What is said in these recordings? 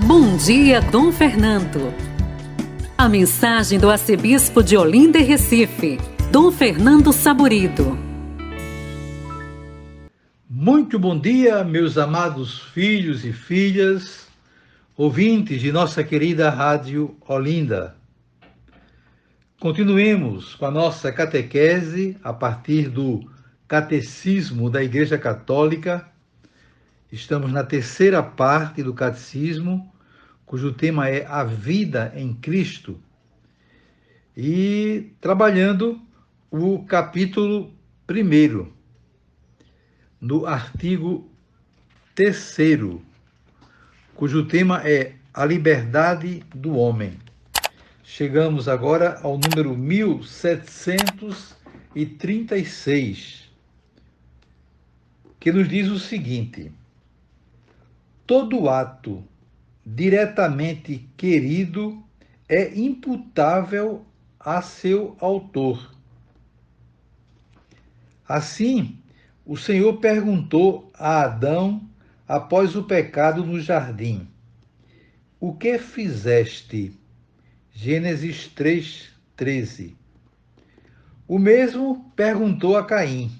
Bom dia, Dom Fernando. A mensagem do arcebispo de Olinda e Recife, Dom Fernando Saburido. Muito bom dia, meus amados filhos e filhas, ouvintes de nossa querida Rádio Olinda. Continuemos com a nossa catequese a partir do Catecismo da Igreja Católica. Estamos na terceira parte do Catecismo, cujo tema é a vida em Cristo, e trabalhando o capítulo 1, no artigo 3º, cujo tema é a liberdade do homem. Chegamos agora ao número 1736, que nos diz o seguinte: todo ato diretamente querido é imputável a seu autor. Assim, o Senhor perguntou a Adão após o pecado no jardim: o que fizeste? Gênesis 3:13. O mesmo perguntou a Caim.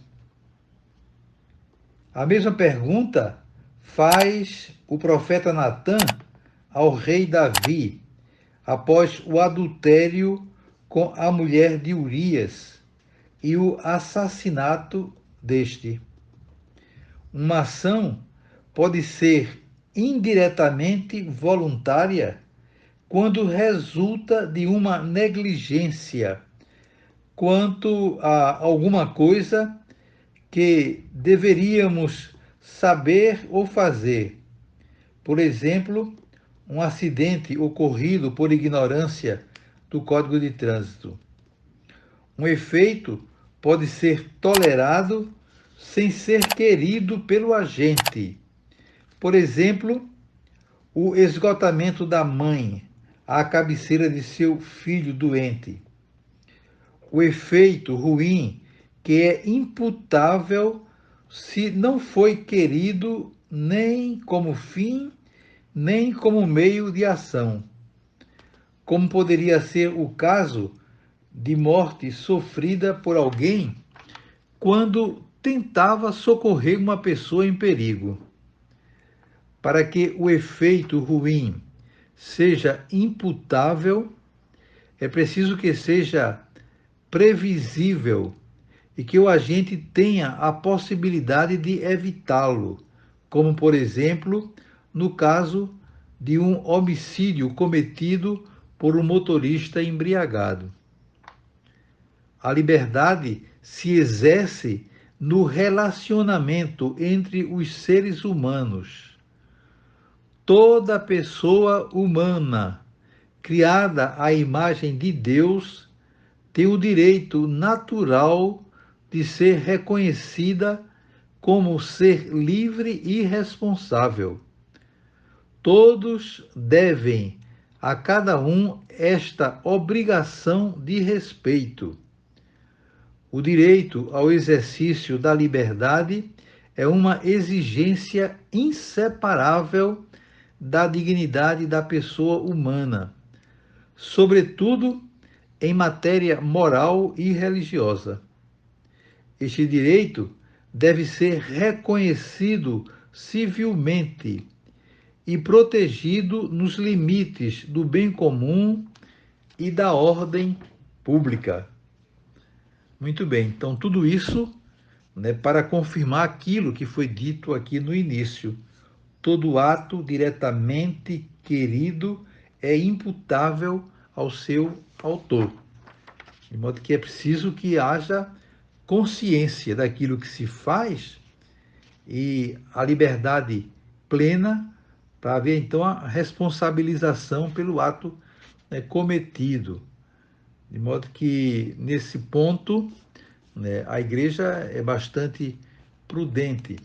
A mesma pergunta faz o profeta Natã ao rei Davi, após o adultério com a mulher de Urias e o assassinato deste. Uma ação pode ser indiretamente voluntária quando resulta de uma negligência quanto a alguma coisa que deveríamos saber ou fazer. Por exemplo, um acidente ocorrido por ignorância do Código de Trânsito. Um efeito pode ser tolerado sem ser querido pelo agente. Por exemplo, o esgotamento da mãe à cabeceira de seu filho doente. O efeito ruim que é imputável se não foi querido nem como fim, nem como meio de ação. Como poderia ser o caso de morte sofrida por alguém quando tentava socorrer uma pessoa em perigo. Para que o efeito ruim seja imputável, é preciso que seja previsível e que o agente tenha a possibilidade de evitá-lo, como, por exemplo, no caso de um homicídio cometido por um motorista embriagado. A liberdade se exerce no relacionamento entre os seres humanos. Toda pessoa humana, criada à imagem de Deus, tem o direito natural de ser reconhecida como ser livre e responsável. Todos devem a cada um esta obrigação de respeito. O direito ao exercício da liberdade é uma exigência inseparável da dignidade da pessoa humana, sobretudo em matéria moral e religiosa. Este direito deve ser reconhecido civilmente e protegido nos limites do bem comum e da ordem pública. Muito bem, então tudo isso, para confirmar aquilo que foi dito aqui no início. Todo ato diretamente querido é imputável ao seu autor. De modo que é preciso que haja consciência daquilo que se faz e a liberdade plena para haver, então, a responsabilização pelo ato cometido. De modo que, nesse ponto, a Igreja é bastante prudente.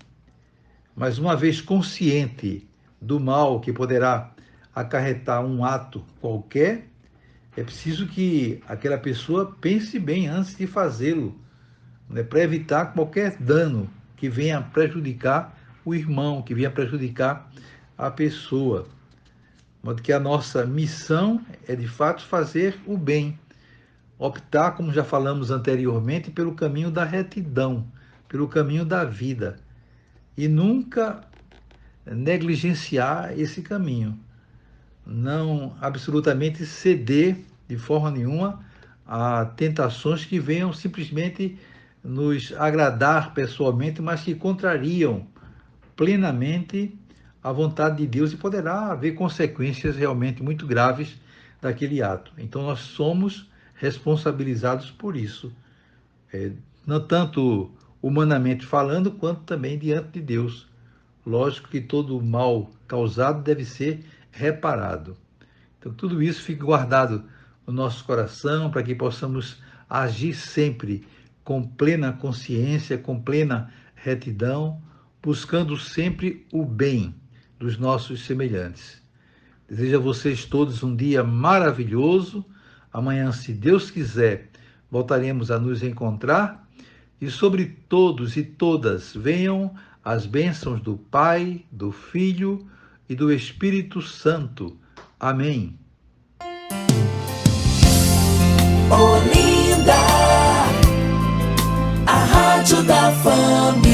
Mas, uma vez consciente do mal que poderá acarretar um ato qualquer, é preciso que aquela pessoa pense bem antes de fazê-lo, para evitar qualquer dano que venha prejudicar o irmão, que venha prejudicar a pessoa. modo que a nossa missão é, de fato, fazer o bem, optar, como já falamos anteriormente, pelo caminho da retidão, pelo caminho da vida, e nunca negligenciar esse caminho, não absolutamente ceder de forma nenhuma a tentações que venham simplesmente nos agradar pessoalmente, mas que contrariam plenamente a vontade de Deus, e poderá haver consequências realmente muito graves daquele ato. Então nós somos responsabilizados por isso, não tanto humanamente falando, quanto também diante de Deus. Lógico que todo o mal causado deve ser reparado. Então tudo isso fica guardado no nosso coração, para que possamos agir sempre com plena consciência, com plena retidão, buscando sempre o bem dos nossos semelhantes. Desejo a vocês todos um dia maravilhoso. Amanhã, se Deus quiser, voltaremos a nos encontrar. E sobre todos e todas venham as bênçãos do Pai, do Filho e do Espírito Santo. Amém. Olinda, a Rádio da Família.